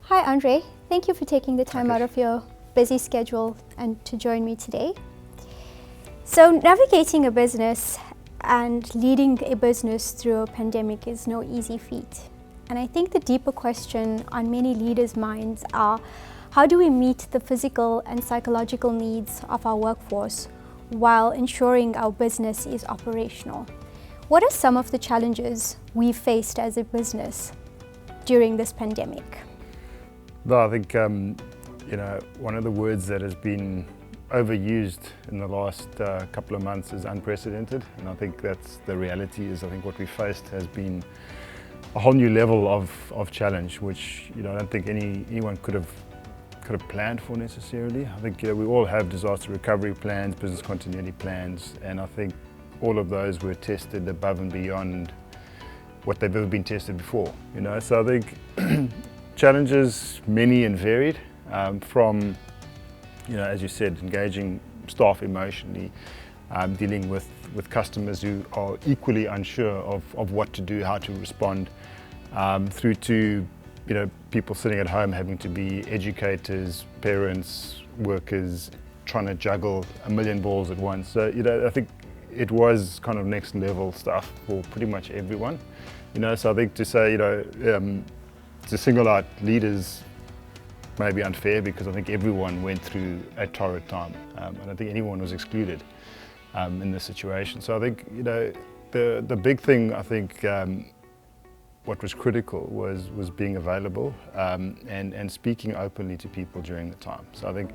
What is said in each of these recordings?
Hi Andre, thank you for taking the time Okay. out of your busy schedule and to join me today. So navigating a business and leading a business through a pandemic is no easy feat. And I think the deeper question on many leaders' minds are, how do we meet the physical and psychological needs of our workforce while ensuring our business is operational? What are some of the challenges we've faced as a business during this pandemic? No, I think one of the words that has been overused in the last couple of months is unprecedented, and I think that's the reality. I think what we faced has been a whole new level of challenge, which I don't think anyone could have planned for necessarily. I think we all have disaster recovery plans, business continuity plans, and I think all of those were tested above and beyond what they've ever been tested before. So I think challenges many and varied, from as you said, engaging staff emotionally, dealing with customers who are equally unsure of what to do, how to respond, through to people sitting at home having to be educators, parents, workers, trying to juggle a million balls at once. So I think it was kind of next level stuff for pretty much everyone. So I think to say to single out leaders may be unfair, because I think everyone went through a torrid time. I don't think anyone was excluded in this situation. So I think the big thing, I think what was critical was being available and speaking openly to people during the time. So I think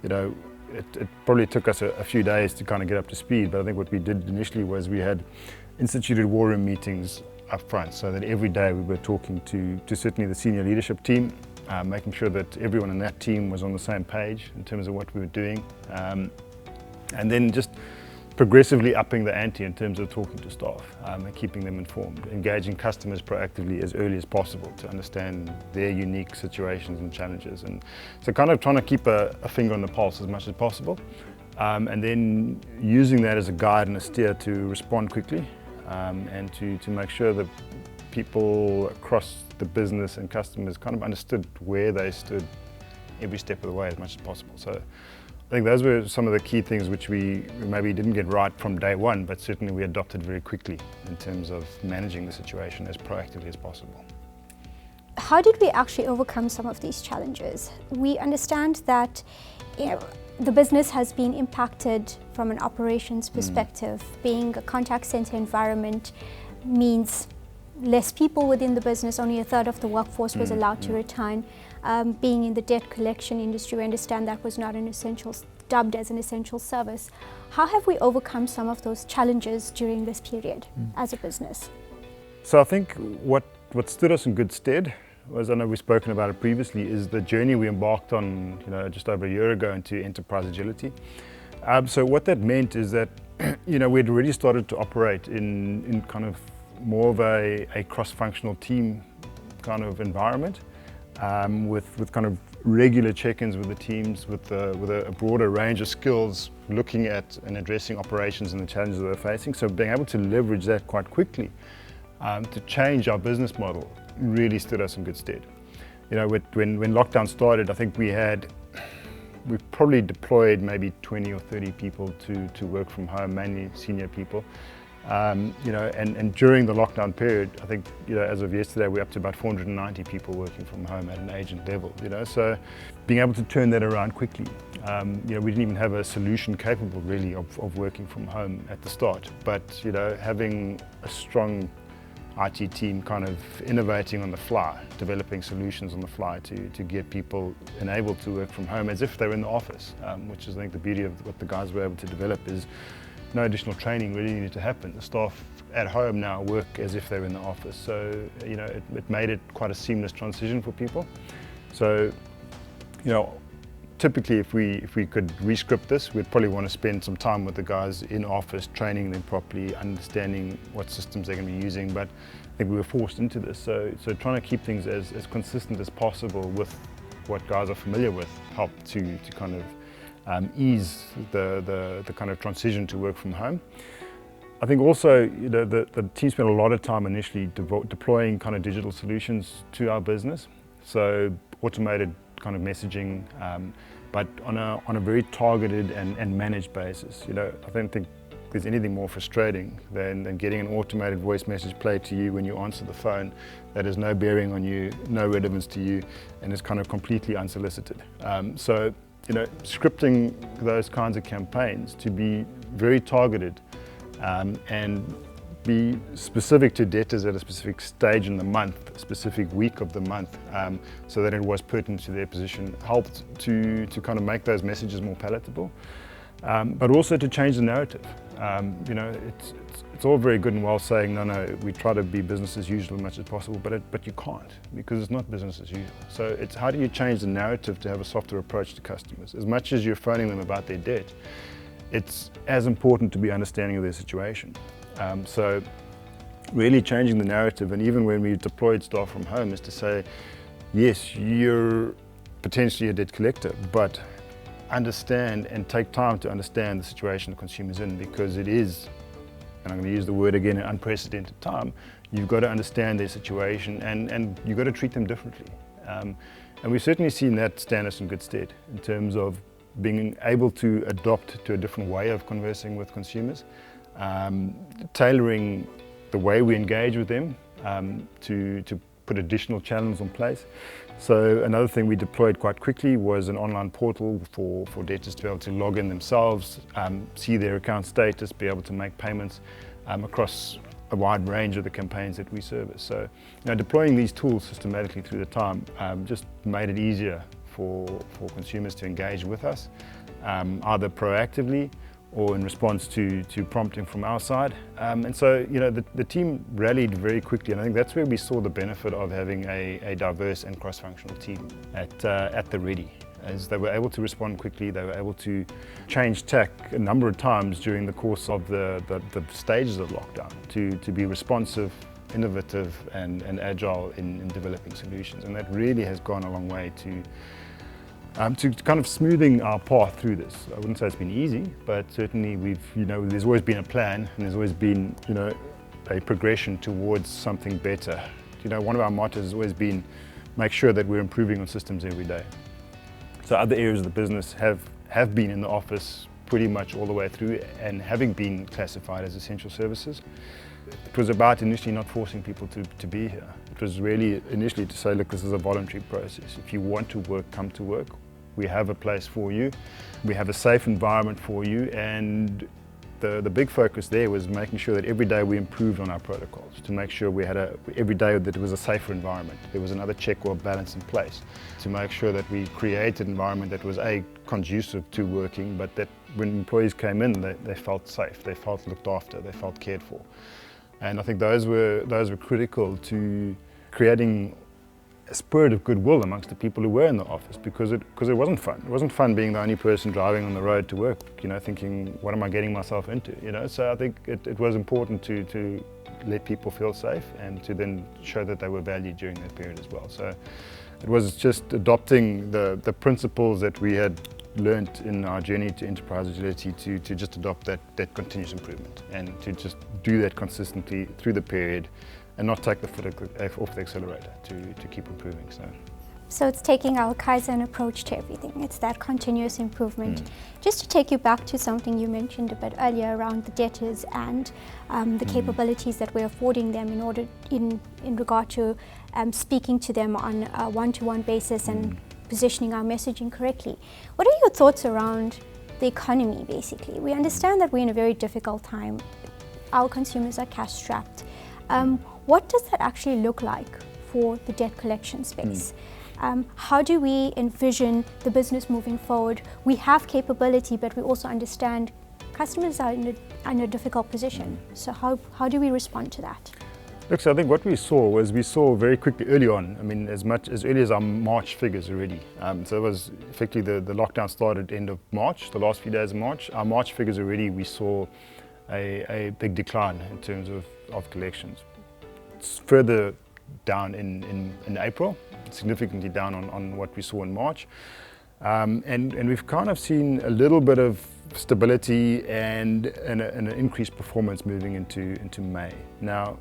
it probably took us a few days to kind of get up to speed, but I think what we did initially was we had instituted war room meetings up front, so that every day we were talking to certainly the senior leadership team, making sure that everyone in that team was on the same page in terms of what we were doing, and then just progressively upping the ante in terms of talking to staff and keeping them informed, engaging customers proactively as early as possible to understand their unique situations and challenges, and so kind of trying to keep a finger on the pulse as much as possible, and then using that as a guide and a steer to respond quickly, and to make sure that people across the business and customers kind of understood where they stood every step of the way as much as possible. So I think those were some of the key things which we maybe didn't get right from day one, but certainly we adopted very quickly in terms of managing the situation as proactively as possible. How did we actually overcome some of these challenges? We understand that the business has been impacted from an operations perspective. Being a contact center environment means less people within the business, only a third of the workforce was allowed to return. Being in the debt collection industry, we understand that was not an essential, dubbed as an essential service. How have we overcome some of those challenges during this period as a business? So I think what stood us in good stead was, I know we've spoken about it previously, is the journey we embarked on just over a year ago into enterprise agility. So what that meant is that we'd already started to operate in kind of more of a cross-functional team kind of environment, with kind of regular check-ins with the teams, with a broader range of skills, looking at and addressing operations and the challenges that they're facing. So being able to leverage that quite quickly to change our business model really stood us in good stead. When lockdown started, I think we probably deployed maybe 20 or 30 people to work from home, mainly senior people. And during the lockdown period, I think as of yesterday, we're up to about 490 people working from home at an agent level. So being able to turn that around quickly. We didn't even have a solution capable really of working from home at the start, but having a strong IT team kind of innovating on the fly, developing solutions on the fly to get people enabled to work from home as if they're in the office, which is I think the beauty of what the guys were able to develop is no additional training really needed to happen. The staff at home now work as if they're in the office. So, it made it quite a seamless transition for people. So, typically if we could rescript this, we'd probably want to spend some time with the guys in office, training them properly, understanding what systems they're going to be using. But I think we were forced into this. So trying to keep things as consistent as possible with what guys are familiar with helped to kind of ease the kind of transition to work from home. I think also the team spent a lot of time initially deploying kind of digital solutions to our business. So automated kind of messaging, but on a very targeted and managed basis. You know, I don't think there's anything more frustrating than getting an automated voice message played to you when you answer the phone that has no bearing on you, no relevance to you, and is kind of completely unsolicited. So, you know, scripting those kinds of campaigns to be very targeted and be specific to debtors at a specific stage in the month, a specific week of the month, so that it was pertinent to their position, helped to kind of make those messages more palatable, but also to change the narrative. You know, it's all very good and well saying, no, we try to be business as usual as much as possible, but you can't, because it's not business as usual. So it's how do you change the narrative to have a softer approach to customers? As much as you're phoning them about their debt, it's as important to be understanding of their situation. So really changing the narrative, and even when we deployed staff from home, is to say, yes, you're potentially a debt collector, but understand and take time to understand the situation the consumer's in, because it is, and I'm going to use the word again, an unprecedented time. You've got to understand their situation, and you've got to treat them differently. And we've certainly seen that stand us in good stead in terms of being able to adopt to a different way of conversing with consumers, tailoring the way we engage with them to put additional channels in place. So another thing we deployed quite quickly was an online portal for debtors to be able to log in themselves, see their account status, be able to make payments across a wide range of the campaigns that we service. So, you know, deploying these tools systematically through the time just made it easier for consumers to engage with us, either proactively or in response to prompting from our side. And so, you know, the team rallied very quickly, and I think that's where we saw the benefit of having a diverse and cross-functional team at the ready. As they were able to respond quickly, they were able to change tack a number of times during the course of the stages of lockdown to be responsive, innovative and agile in developing solutions. And that really has gone a long way to kind of smoothing our path through this. I wouldn't say it's been easy, but certainly there's always been a plan, and there's always been, you know, a progression towards something better. You know, one of our mottos has always been, make sure that we're improving on systems every day. So other areas of the business have been in the office pretty much all the way through, and having been classified as essential services. It was about initially not forcing people to be here. It was really initially to say, look, this is a voluntary process. If you want to work, come to work. We have a place for you. We have a safe environment for you, and the big focus there was making sure that every day we improved on our protocols to make sure we had every day that it was a safer environment. There was another check or balance in place to make sure that we created an environment that was conducive to working, but that when employees came in, they felt safe, they felt looked after, they felt cared for. And I think those were critical to creating a spirit of goodwill amongst the people who were in the office, because it wasn't fun. It wasn't fun being the only person driving on the road to work, you know, thinking, what am I getting myself into, you know? So I think it was important to let people feel safe and to then show that they were valued during that period as well. So it was just adopting the principles that we had learnt in our journey to enterprise agility to just adopt that continuous improvement, and to just do that consistently through the period, and not take the foot off the accelerator to keep improving. So it's taking our Kaizen approach to everything. It's that continuous improvement. Just to take you back to something you mentioned a bit earlier around the debtors and the capabilities that we're affording them in regard to speaking to them on a one-to-one basis and positioning our messaging correctly. What are your thoughts around the economy, basically? We understand that we're in a very difficult time. Our consumers are cash strapped. What does that actually look like for the debt collection space? How do we envision the business moving forward? We have capability, but we also understand customers are in a difficult position. So how do we respond to that? Look, so I think what we saw very quickly early on, I mean, as early as our March figures already. So it was effectively the lockdown started end of March, the last few days of March. Our March figures already, we saw a big decline in terms of collections. It's further down in April, significantly down on what we saw in March. And we've kind of seen a little bit of stability and an increased performance moving into May. Now,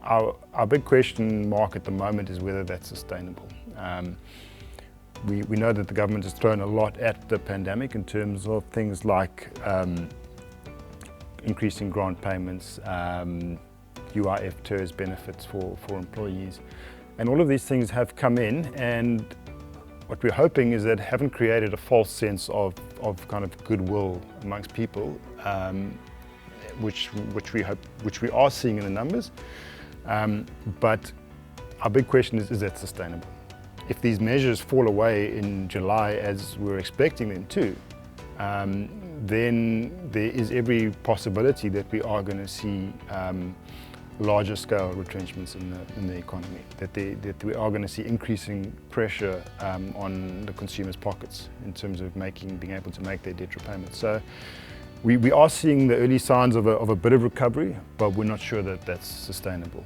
our big question mark at the moment is whether that's sustainable. we know that the government has thrown a lot at the pandemic in terms of things like increasing grant payments, UIF TERS benefits for employees. And all of these things have come in, and what we're hoping is that haven't created a false sense of kind of goodwill amongst people, which we are seeing in the numbers. But our big question is that sustainable? If these measures fall away in July as we're expecting them to, then there is every possibility that we are going to see larger scale retrenchments in the economy, that we are going to see increasing pressure on the consumers' pockets in terms of being able to make their debt repayments. So we are seeing the early signs of a bit of recovery, but we're not sure that that's sustainable.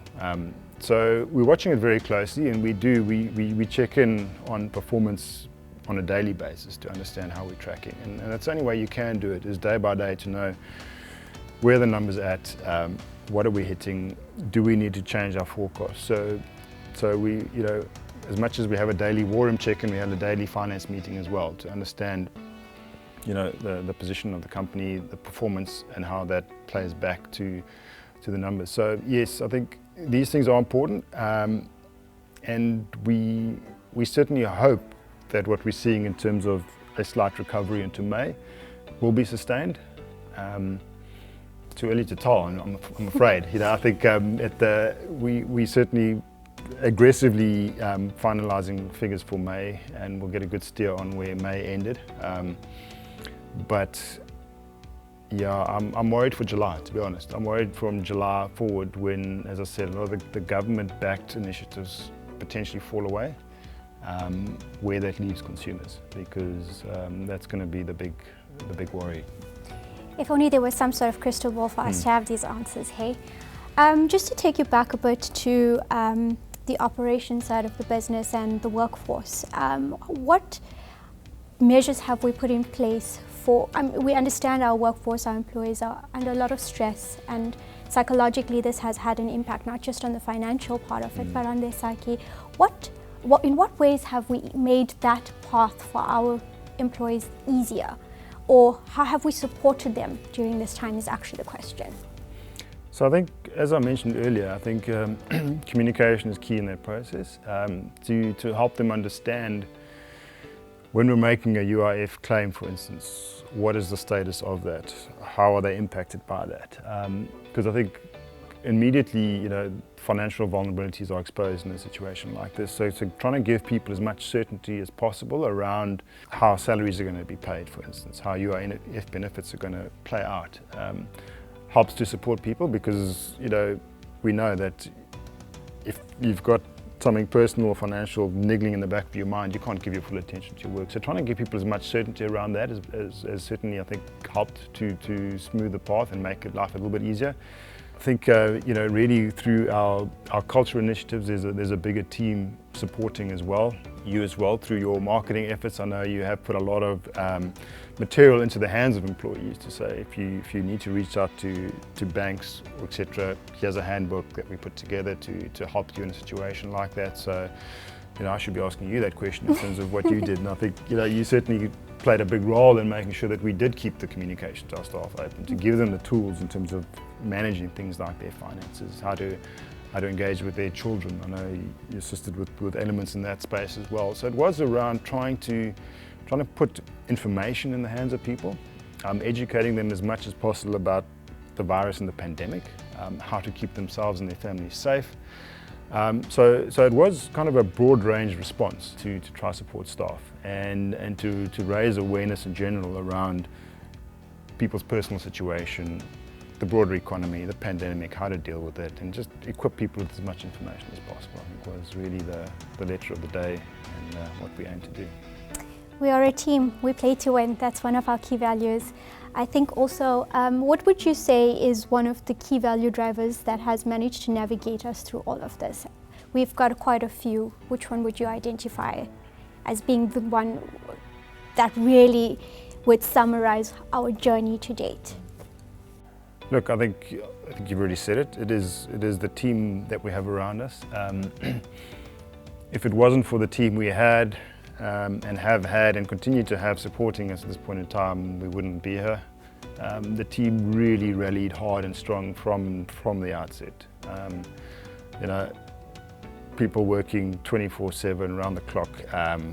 So we're watching it very closely, and we check in on performance on a daily basis to understand how we're tracking. And that's the only way you can do it, is day by day to know where the numbers at, what are we hitting, do we need to change our forecast. So we, as much as we have a daily war room check-in, we have a daily finance meeting as well to understand the position of the company, the performance, and how that plays back to the numbers. So yes, I think these things are important, and we certainly hope that what we're seeing in terms of a slight recovery into May will be sustained. Too early to tell, I'm afraid. I think we certainly aggressively finalising figures for May, and we'll get a good steer on where May ended. But yeah, I'm worried for July, to be honest. I'm worried from July forward when, as I said, a lot of the government-backed initiatives potentially fall away, where that leaves consumers, because that's going to be the big worry. If only there was some sort of crystal ball for us to have these answers, hey? Just to take you back a bit to the operations side of the business and the workforce, what measures have we put in place for, we understand our workforce, our employees are under a lot of stress, and psychologically this has had an impact not just on the financial part of it, but on their psyche. In what ways have we made that path for our employees easier? Or how have we supported them during this time is actually the question. So I think, as I mentioned earlier, I think communication is key in that process, to help them understand when we're making a UIF claim, for instance, what is the status of that? How are they impacted by that? Because I think immediately, financial vulnerabilities are exposed in a situation like this. So trying to give people as much certainty as possible around how salaries are going to be paid, for instance, how UIF benefits are going to play out, helps to support people, because we know that if you've got something personal or financial niggling in the back of your mind, you can't give your full attention to your work. So trying to give people as much certainty around that has certainly, I think, helped to smooth the path and make life a little bit easier. I think, really through our culture initiatives, there's a bigger team supporting as well. You as well, through your marketing efforts, I know you have put a lot of material into the hands of employees to say, if you need to reach out to banks, etc., here's a handbook that we put together to help you in a situation like that. So, I should be asking you that question in terms of what you did, and I think, you certainly played a big role in making sure that we did keep the communication to our staff open, to give them the tools in terms of managing things like their finances, how to engage with their children. I know you assisted with elements in that space as well. So it was around trying to put information in the hands of people, educating them as much as possible about the virus and the pandemic, how to keep themselves and their families safe. So it was kind of a broad range response to try support staff and to raise awareness in general around people's personal situation, the broader economy, the pandemic, how to deal with it, and just equip people with as much information as possible, I think was really the letter of the day and what we aim to do. We are a team, we play to win, that's one of our key values. I think also, what would you say is one of the key value drivers that has managed to navigate us through all of this? We've got quite a few. Which one would you identify as being the one that really would summarize our journey to date? Look, I think you've already said it. It is the team that we have around us. If it wasn't for the team we had, and have had and continue to have supporting us at this point in time, we wouldn't be here. The team really rallied hard and strong from the outset. You know, people working 24/7 around the clock.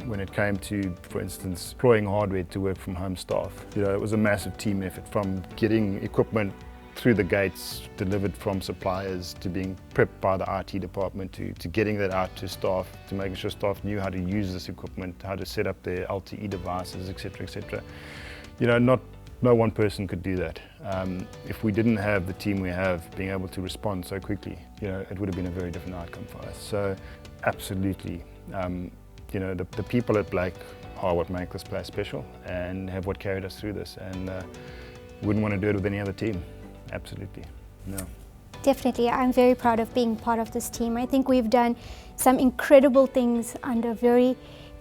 When it came to, for instance, deploying hardware to work from home staff, you know, it was a massive team effort, from getting equipment through the gates, delivered from suppliers, to being prepped by the IT department, to getting that out to staff, to making sure staff knew how to use this equipment, how to set up their LTE devices, etc., etc. You know, no one person could do that. If we didn't have the team we have being able to respond so quickly, you know, it would have been a very different outcome for us. So, absolutely, you know, the people at Blake are what make this place special and have what carried us through this, and wouldn't want to do it with any other team. Absolutely, no. Definitely, I'm very proud of being part of this team. I think we've done some incredible things under very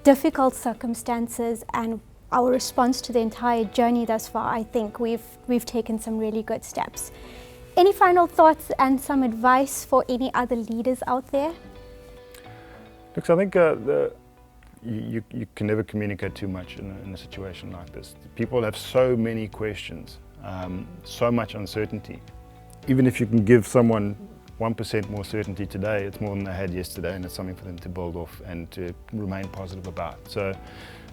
difficult circumstances, and our response to the entire journey thus far, I think we've taken some really good steps. Any final thoughts and some advice for any other leaders out there? Look, so I think you can never communicate too much in a situation like this. People have so many questions, so much uncertainty. Even if you can give someone 1% more certainty today, it's more than they had yesterday, and it's something for them to build off and to remain positive about. So,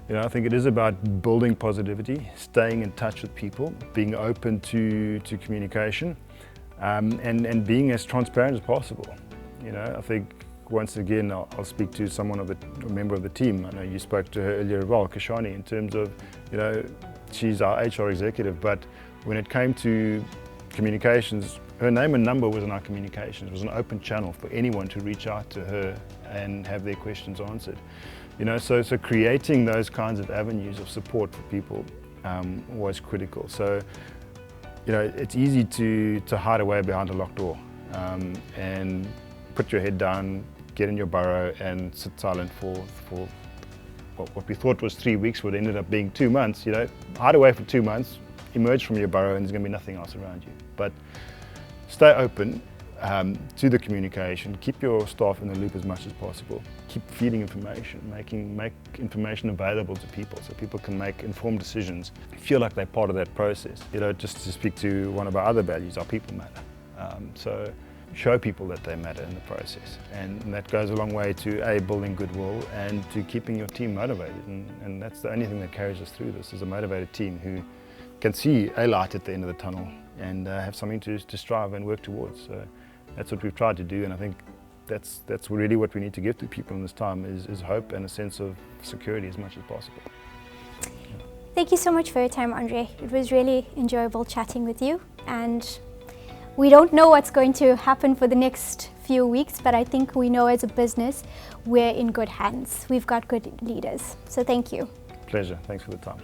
you know, I think it is about building positivity, staying in touch with people, being open to communication, and being as transparent as possible. You know, I think once again, I'll speak to a member of the team. I know you spoke to her earlier as well, Keshika, in terms of, you know, she's our HR executive, but when it came to communications, her name and number was in our communications. It was an open channel for anyone to reach out to her and have their questions answered. You know, so creating those kinds of avenues of support for people was critical. So, you know, it's easy to hide away behind a locked door and put your head down, get in your burrow and sit silent for what we thought was 3 weeks, what ended up being 2 months. You know, hide away for 2 months, emerge from your burrow, and there's going to be nothing else around you. But stay open to the communication, keep your staff in the loop as much as possible, keep feeding information, make information available to people so people can make informed decisions, feel like they're part of that process. You know, just to speak to one of our other values, our people matter. So show people that they matter in the process, and that goes a long way to building goodwill and to keeping your team motivated, and that's the only thing that carries us through this, is a motivated team who can see a light at the end of the tunnel and have something to strive and work towards. So that's what we've tried to do, and I think that's really what we need to give to people in this time, is hope and a sense of security as much as possible. Thank you so much for your time, Andre. It was really enjoyable chatting with you, and we don't know what's going to happen for the next few weeks, but I think we know as a business we're in good hands. We've got good leaders. So thank you. Pleasure. Thanks for the time.